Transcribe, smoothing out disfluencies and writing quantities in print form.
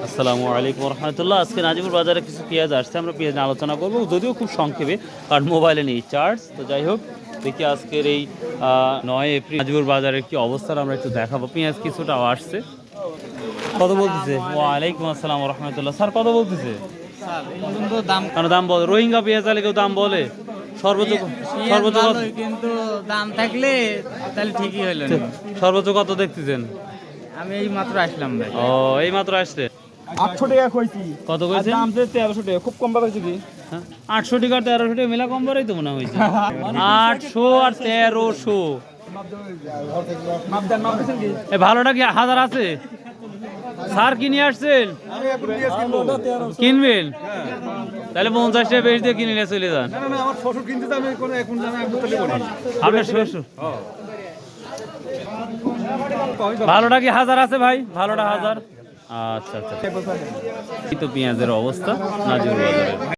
আসসালামু আলাইকুম রহমতুল্লাহ। আজকে নাজিমুর বাজারে কিছু পেঁয়াজ আসছে, আমরা পেঁয়াজ নিয়ে আলোচনা করবো, যদিও খুব সংক্ষেপে, কারণ মোবাইলে নেই চার্জ। তো যাই হোক, দেখি আজকের এই 9 এপ্রিল নাজিমুর বাজারের কি অবস্থা আমরা একটু দেখাবো। পেঁয়াজ কিছুটাও আসছে। কত বলতেছে? ওয়ালাইকুম আসসালাম রহমতুল্লাহ। স্যার কত বলতেছে? কারণ দাম বলে রোহিঙ্গা পেঁয়াজ আলে কেউ দাম বলে সর্বোচ্চ সর্বোচ্চ কিন্তু দাম থাকলে তাহলে ঠিকই হইলো না। সর্বোচ্চ কত দেখতেছেন? আমি এই মাত্র আসলাম ভাই। ও, এই মাত্র আসছে। 800 টাকা কইছি। কত কইছে? দাম যে 1300 টাকা, খুব কম বাড়াইছে কি? 800 টাকা আর 1300 টাকা মেলা কম বাড়াই তো মনে হয়েছে। 800 আর 1300। মাপ দিছেন কি? এ ভালোটা কি 1000 আছে? স্যার কি নিয়ে আসছেন? কিনবেন? তাহলে 50 টাকা বেশি দিয়ে কিনে নিয়ে চলে যান। না না, আমার শ্বশুর কিনতে তো আমি কোনো এখন জানা একদম করি। আপনার শ্বশুর? ভালোটা কি 1000 আছে ভাই? ভালোটা 1000? আচ্ছা আচ্ছা। এই তো পেঁয়াজের অবস্থা নাজির বাজারে।